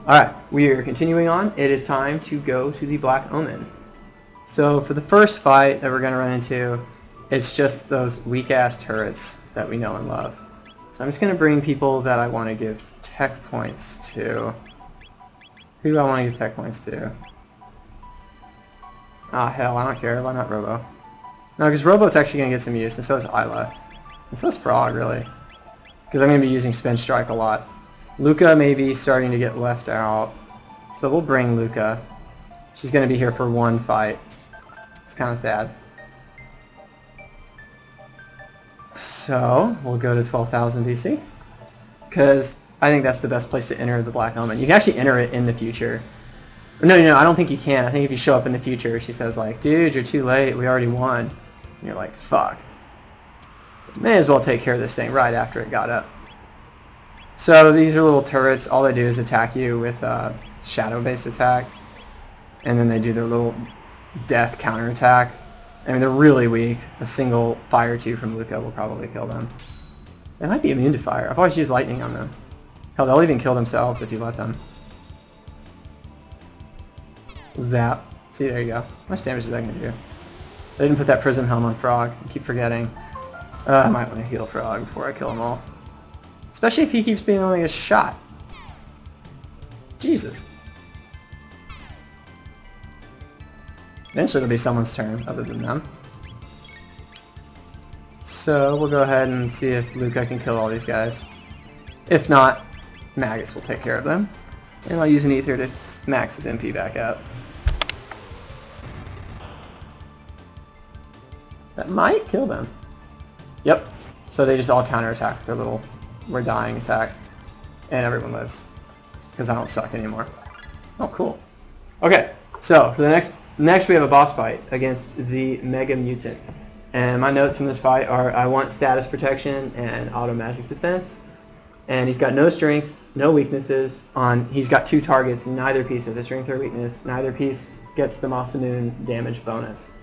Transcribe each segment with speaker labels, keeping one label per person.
Speaker 1: Alright, we are continuing on. It is time to go to the Black Omen. So for the first fight that we're going to run into, it's just those weak-ass turrets that we know and love. So I'm just going to bring people that I want to give tech points to. Who do I want to give tech points to? Ah, hell, I don't care. Why not Robo? No, because Robo's actually going to get some use, and so is Isla. And so is Frog, really. Because I'm going to be using Spin Strike a lot. Luca may be starting to get left out, so we'll bring Luca. She's going to be here for one fight. It's kind of sad. So, we'll go to 12,000 BC, because I think that's the best place to enter the Black Omen. You can actually enter it in the future. No, I don't think you can. I think if you show up in the future, she says like, dude, you're too late, we already won. And you're like, fuck. May as well take care of this thing right after it got up. So these are little turrets. All they do is attack you with shadow-based attack. And then they do their little death counterattack. I mean, they're really weak. A single fire 2 from Luca will probably kill them. They might be immune to fire. I've always used lightning on them. Hell, they'll even kill themselves if you let them. Zap. See, there you go. How much damage is that going to do? They didn't put that Prism Helm on Frog. I keep forgetting. I might want to heal Frog before I kill them all. Especially if he keeps being only a shot. Jesus. Eventually it'll be someone's turn other than them. So we'll go ahead and see if Luca can kill all these guys. If not, Magus will take care of them. And I'll use an Ether to max his MP back out. That might kill them. Yep. So they just all counterattack their little "we're dying" attack. And everyone lives. Because I don't suck anymore. Oh, cool. Okay, so for the next we have a boss fight against the Mega Mutant. And my notes from this fight are I want status protection and auto magic defense. And he's got no strengths, no weaknesses. He's got 2 targets, neither piece has a strength or weakness. Neither piece gets the Masamune damage bonus.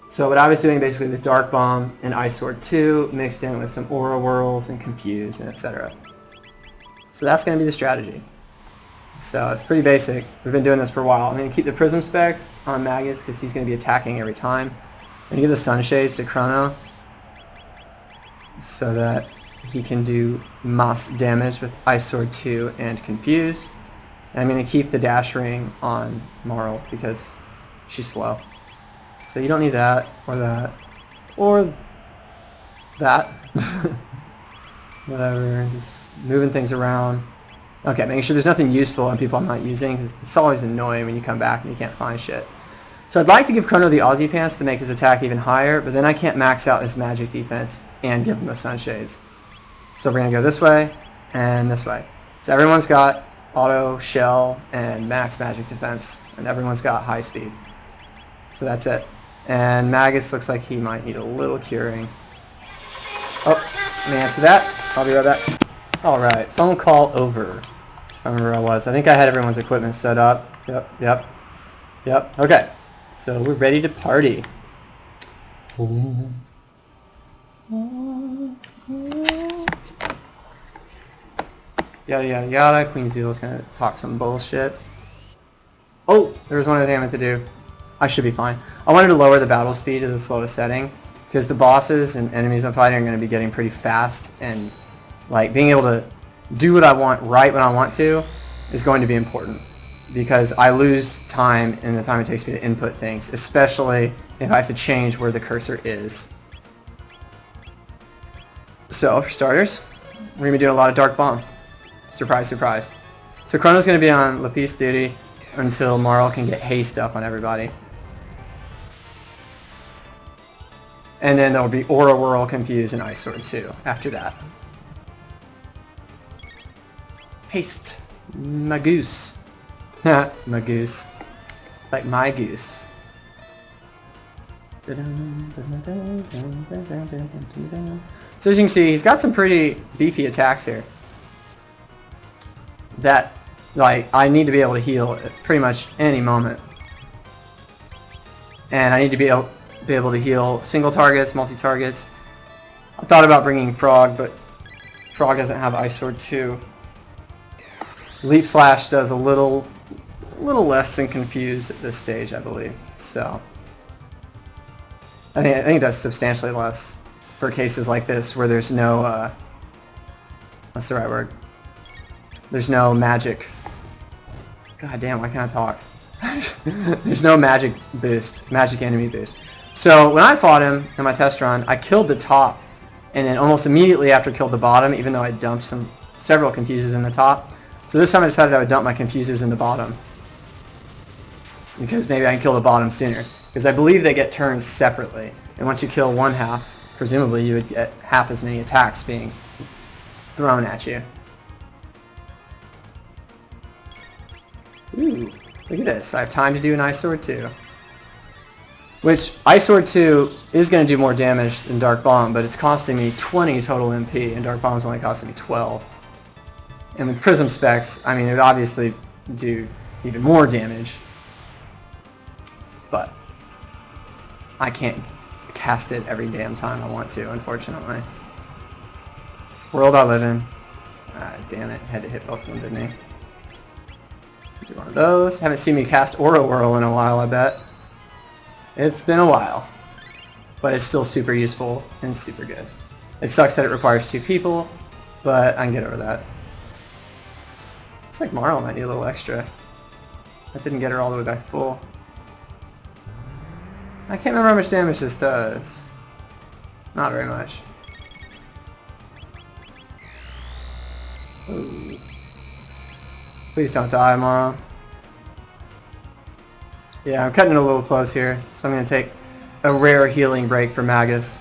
Speaker 1: So what I was doing basically was Dark Bomb and Ice Sword 2 mixed in with some Aura Whirls and Confuse and etc. So that's going to be the strategy. So it's pretty basic. We've been doing this for a while. I'm going to keep the Prism specs on Magus because he's going to be attacking every time. I'm going to give the Sunshades to Chrono so that he can do mass damage with Ice Sword 2 and Confuse. And I'm going to keep the Dash Ring on Marl because she's slow. So you don't need that, or that. Whatever, just moving things around. Okay, making sure there's nothing useful on people I'm not using, because it's always annoying when you come back and you can't find shit. So I'd like to give Chrono the Aussie Pants to make his attack even higher, but then I can't max out his magic defense and give him the Sunshades. So we're going to go this way and this way. So everyone's got auto, shell, and max magic defense, and everyone's got high speed. So that's it. And Magus looks like he might need a little curing. Oh, let me answer that. I'll be right back. Alright, phone call over. If I remember where I was. I think I had everyone's equipment set up. Yep. Okay. So we're ready to party. Yada yada yada. Queen Zeal's gonna talk some bullshit. Oh, there was one other thing I meant to do. I should be fine. I wanted to lower the battle speed to the slowest setting because the bosses and enemies I'm fighting are going to be getting pretty fast, and like being able to do what I want right when I want to is going to be important because I lose time in the time it takes me to input things, especially if I have to change where the cursor is. So for starters, we're going to be doing a lot of Dark Bomb. Surprise, surprise. So Chrono's going to be on Lapis duty until Marl can get haste up on everybody. And then there'll be Aura Whirl, Confuse, and Ice Sword 2 after that. Haste. Magoose. Magoose. It's like my goose. So as you can see, he's got some pretty beefy attacks here. That, like, I need to be able to heal at pretty much any moment. And I need to be able to heal single targets, multi-targets. I thought about bringing Frog, but Frog doesn't have Ice Sword 2. Leap Slash does a little less than Confuse at this stage, I believe. So I think it does substantially less for cases like this where there's no what's the right word? There's no magic. God damn, why can't I talk? There's no magic boost, magic enemy boost. So when I fought him in my test run, I killed the top, and then almost immediately after killed the bottom, even though I dumped several Confuses in the top. So this time I decided I would dump my Confuses in the bottom, because maybe I can kill the bottom sooner. Because I believe they get turns separately, and once you kill one half, presumably you would get half as many attacks being thrown at you. Ooh, look at this. I have time to do an Ice Sword 2. Which, Ice Sword 2 is going to do more damage than Dark Bomb, but it's costing me 20 total MP, and Dark Bomb's only costing me 12. And with Prism specs, I mean, it would obviously do even more damage. But I can't cast it every damn time I want to, unfortunately. It's the world I live in. Ah, damn it. Had to hit both of them, didn't he? So do one of those. Haven't seen me cast Aura Whirl in a while, I bet. It's been a while. But it's still super useful and super good. It sucks that it requires 2 people, but I can get over that. Looks like Marl might need a little extra. That didn't get her all the way back to full. I can't remember how much damage this does. Not very much. Ooh. Please don't die, Marl. Yeah, I'm cutting it a little close here, so I'm going to take a rare healing break for Magus.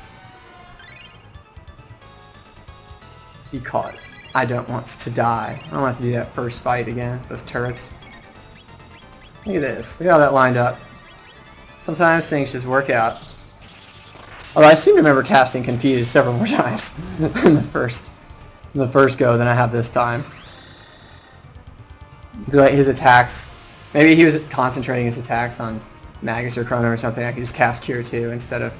Speaker 1: Because I don't want to die. I don't want to do that first fight again, those turrets. Look at this. Look at how that lined up. Sometimes things just work out. Although I seem to remember casting Confuse several more times in the first go than I have this time. Like his attacks. Maybe he was concentrating his attacks on Magus or Chrono or something. I could just cast Cure 2 instead of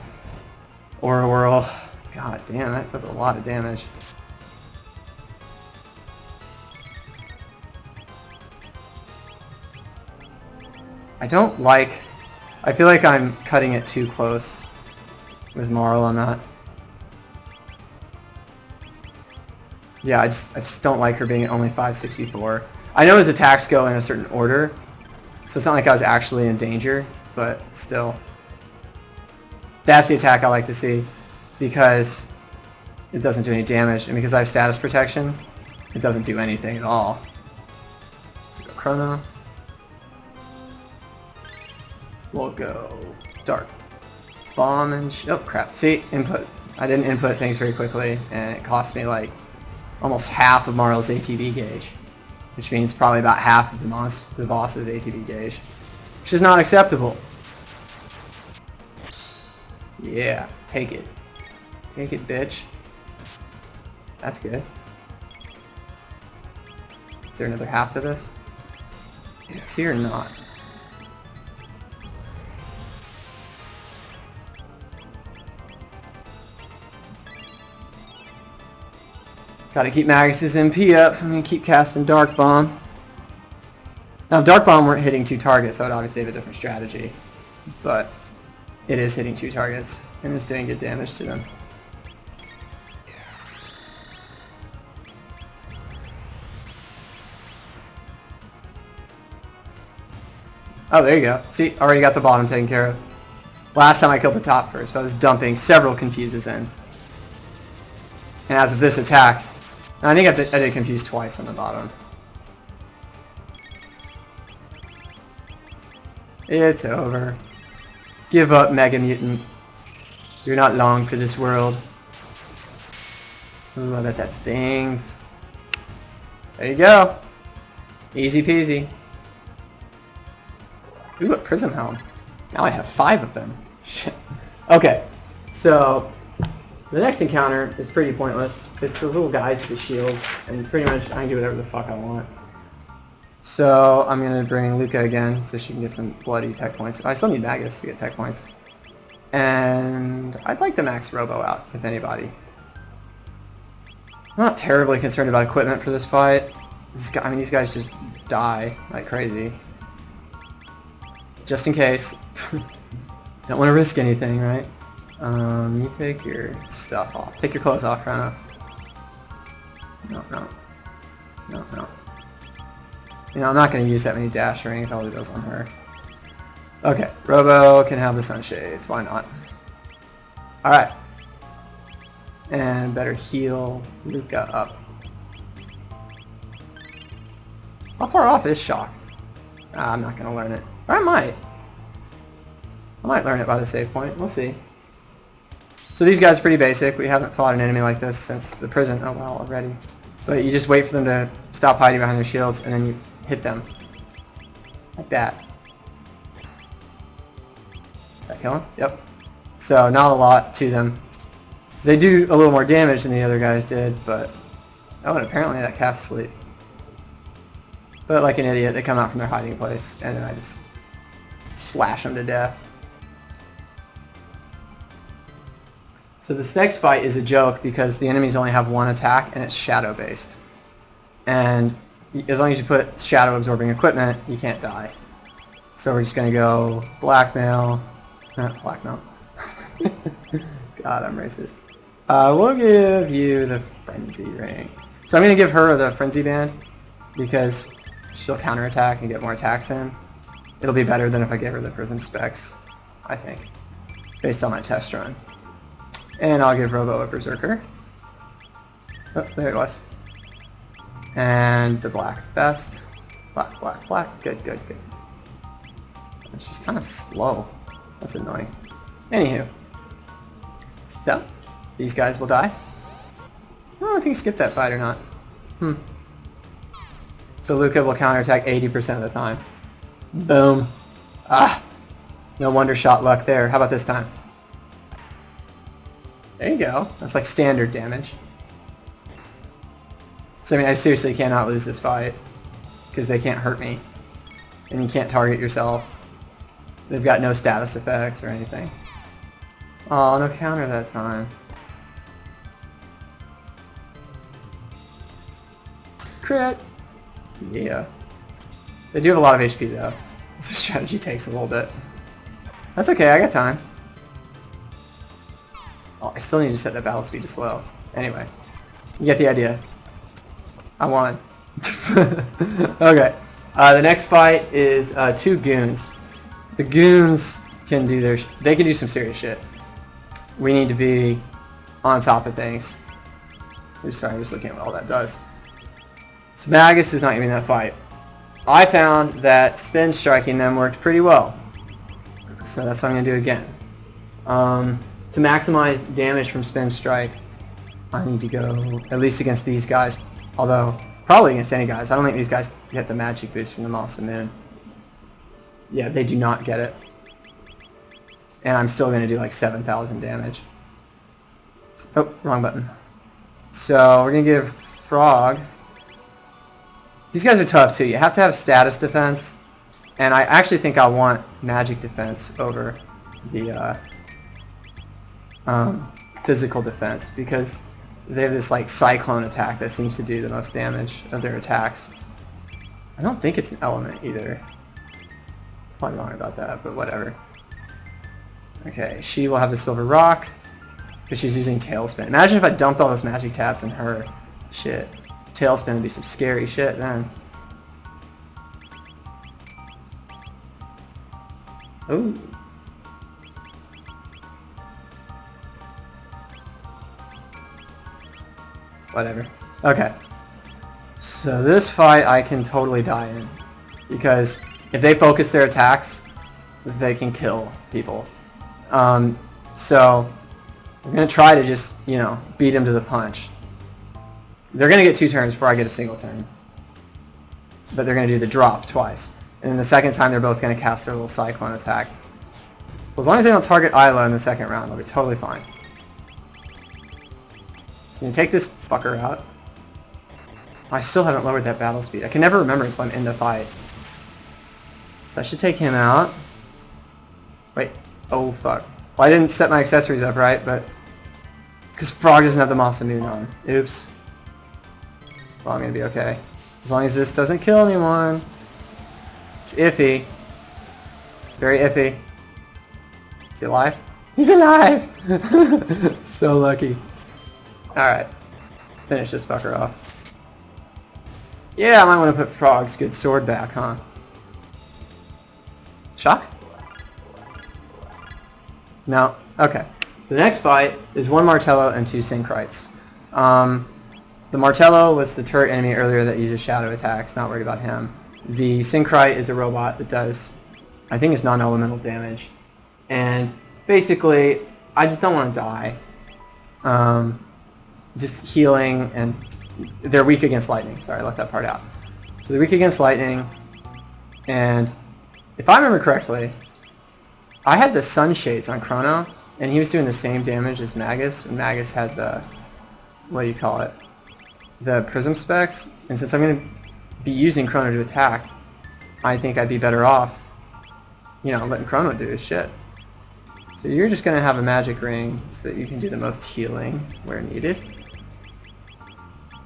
Speaker 1: Aura Whirl. God damn, that does a lot of damage. I don't like... I feel like I'm cutting it too close with Marl on that. Yeah, I just don't like her being at only 564. I know his attacks go in a certain order, so it's not like I was actually in danger, but still. That's the attack I like to see, because it doesn't do any damage, and because I have status protection, it doesn't do anything at all. So go Chrono. We'll go Dark Bomb and... oh crap. See, input. I didn't input things very quickly, and it cost me like almost half of Marl's ATB gauge, which means probably about half of the boss's ATB gauge, which is not acceptable. Yeah, take it. Take it, bitch. That's good. Is there another half to this? Here, not. Gotta keep Magus's MP up. I'm gonna keep casting Dark Bomb. Now, if Dark Bomb weren't hitting 2 targets, I would obviously have a different strategy. But it is hitting 2 targets, and it's doing good damage to them. Oh, there you go. See, already got the bottom taken care of. Last time I killed the top first, I was dumping several Confuses in. And as of this attack, I think I did Confuse twice on the bottom. It's over. Give up, Mega Mutant. You're not long for this world. Ooh, I bet that stings. There you go. Easy peasy. Ooh, a Prism Helm. Now I have 5 of them. Shit. Okay, so the next encounter is pretty pointless. It's those little guys with the shields, and pretty much I can do whatever the fuck I want. So I'm going to bring Luca again so she can get some bloody tech points. I still need Magus to get tech points. And I'd like to max Robo out, if anybody. I'm not terribly concerned about equipment for this fight. I mean, these guys just die like crazy. Just in case. Don't want to risk anything, right? You take your stuff off. Take your clothes off, Chrono. No. You know, I'm not going to use that many dash rings. I'll leave those on her. Okay, Robo can have the sunshades. Why not? Alright. And better heal Luca up. How far off is Shock? I'm not going to learn it. Or I might. I might learn it by the save point. We'll see. So these guys are pretty basic. We haven't fought an enemy like this since the prison. Oh well, already. But you just wait for them to stop hiding behind their shields, and then you hit them. Like that. Did that kill him? Yep. So not a lot to them. They do a little more damage than the other guys did, but... Oh, and apparently that casts sleep. But like an idiot, they come out from their hiding place, and then I just slash them to death. So this next fight is a joke because the enemies only have one attack and it's shadow based. And as long as you put shadow absorbing equipment, you can't die. So we're just going to go blackmail. Blackmail. God, I'm racist. We'll give you the frenzy ring. So I'm going to give her the frenzy band because she'll counterattack and get more attacks in. It'll be better than if I gave her the prism specs, I think, based on my test run. And I'll give Robo a Berserker. Oh, there it was. And the black vest. Black. Good. She's kind of slow. That's annoying. Anywho. So, these guys will die. I don't know if you can skip that fight or not. So Luca will counterattack 80% of the time. Boom. No wonder shot luck there. How about this time? There you go. That's like standard damage. So I mean, I seriously cannot lose this fight because they can't hurt me. And you can't target yourself. They've got no status effects or anything. Oh, no counter that time. Crit! Yeah. They do have a lot of HP though. This strategy takes a little bit. That's okay, I got time. Oh, I still need to set that battle speed to slow. Anyway, you get the idea. I won. Okay. The next fight is two goons. The goons can do they can do some serious shit. We need to be on top of things. Sorry, I'm just looking at what all that does. So Magus is not even in that fight. I found that spin striking them worked pretty well. So that's what I'm going to do again. To maximize damage from spin strike, I need to go at least against these guys. Although, probably against any guys. I don't think these guys get the magic boost from the Moss and Moon. Yeah, they do not get it. And I'm still going to do like 7,000 damage. Oh, wrong button. So we're going to give Frog... These guys are tough too. You have to have status defense. And I actually think I want magic defense over the physical defense because they have this like cyclone attack that seems to do the most damage of their attacks. I don't think it's an element either. Probably wrong about that, but whatever. Okay, she will have the silver rock because she's using tailspin. Imagine if I dumped all those magic tabs in her. Shit. Tailspin would be some scary shit then. Ooh. Whatever. Okay. So this fight I can totally die in. Because if they focus their attacks, they can kill people. So we're going to try to just, you know, beat him to the punch. They're going to get 2 turns before I get a single turn. But they're going to do the drop twice. And then the second time they're both going to cast their little cyclone attack. So as long as they don't target Isla in the second round, they'll be totally fine. So I'm going to take this fucker out. I still haven't lowered that battle speed. I can never remember until I'm in the fight. So I should take him out. Wait. Oh, fuck. Well, I didn't set my accessories up right, but... Because Frog doesn't have the Moss and Moon on. Oops. Well, I'm going to be okay. As long as this doesn't kill anyone. It's iffy. It's very iffy. Is he alive? He's alive! So lucky. Alright. Finish this fucker off. Yeah, I might want to put Frog's good sword back, huh? Shock? No. Okay. The next fight is 1 Martello and 2 Synchrites. The Martello was the turret enemy earlier that uses shadow attacks. Not worried about him. The Syncrite is a robot that does, I think it's non-elemental damage. And basically, I just don't want to die. Just healing, and they're weak against lightning. Sorry, I left that part out. So they're weak against lightning, and if I remember correctly, I had the Sunshades on Chrono, and he was doing the same damage as Magus, and Magus had the, what do you call it, the Prism Specs, and since I'm going to be using Chrono to attack, I think I'd be better off, you know, letting Chrono do his shit. So you're just going to have a magic ring so that you can do the most healing where needed.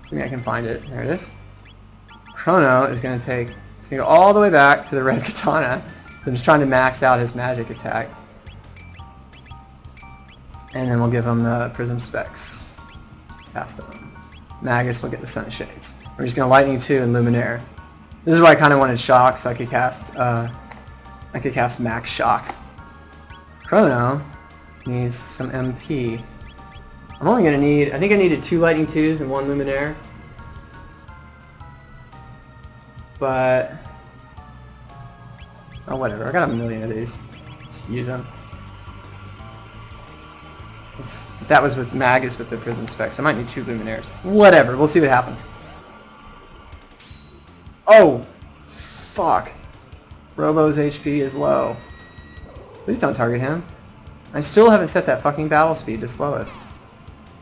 Speaker 1: Assuming I can find it. There it is. Chrono is going to take, it's going to go all the way back to the red katana. I'm just trying to max out his magic attack. And then we'll give him the Prism Specs. Cast him. Magus will get the Sunshades. We're just going to Lightning 2 and Luminaire. This is why I kind of wanted Shock, so I could cast Max Shock. Chrono needs some MP. I'm only going to need, I think I needed 2 Lightning 2s and 1 Luminaire. But, oh whatever, I got a million of these. Just use them. Since that was with Magus with the Prism Specs, I might need 2 Luminaires. Whatever, we'll see what happens. Oh, fuck. Robo's HP is low. Please don't target him. I still haven't set that fucking battle speed to slowest.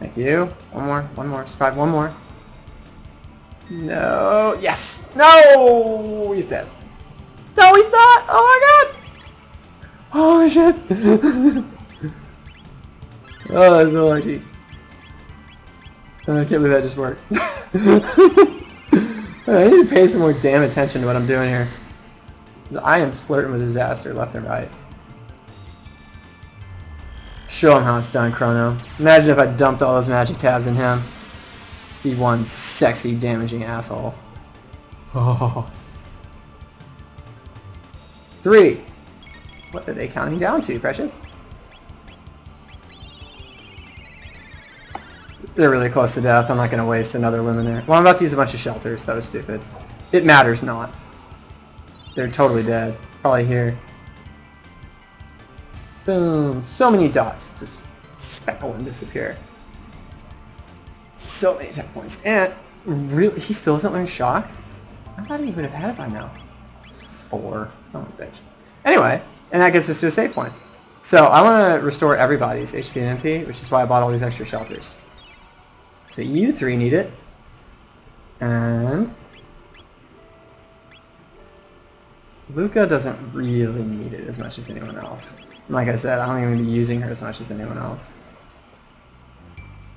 Speaker 1: Thank you. One more. Survive one more. No. Yes. No. He's dead. No, he's not. Oh my god. Holy shit. Oh, that's so lucky. Oh, I can't believe that just worked. I need to pay some more damn attention to what I'm doing here. I am flirting with disaster left and right. Show him how it's done, Chrono. Imagine if I dumped all those magic tabs in him. Be one sexy, damaging asshole. Oh. 3. What are they counting down to, Precious? They're really close to death. I'm not going to waste another Luminaire. Well, I'm about to use a bunch of shelters. That was stupid. It matters not. They're totally dead. Probably here. Boom. So many dots. Just speckle and disappear. So many checkpoints. And really, he still doesn't learn Shock? I thought he would have had it by now. 4. Son of a bitch. Anyway, and that gets us to a save point. So I want to restore everybody's HP and MP, which is why I bought all these extra shelters. So you 3 need it. And Luca doesn't really need it as much as anyone else. And like I said, I don't think I'm going to be using her as much as anyone else.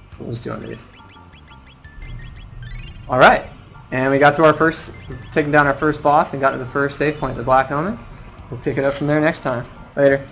Speaker 1: So we'll just do one of these. Alright. And we got to our first, taking down our first boss and got to the first save point, the Black Omen. We'll pick it up from there next time. Later.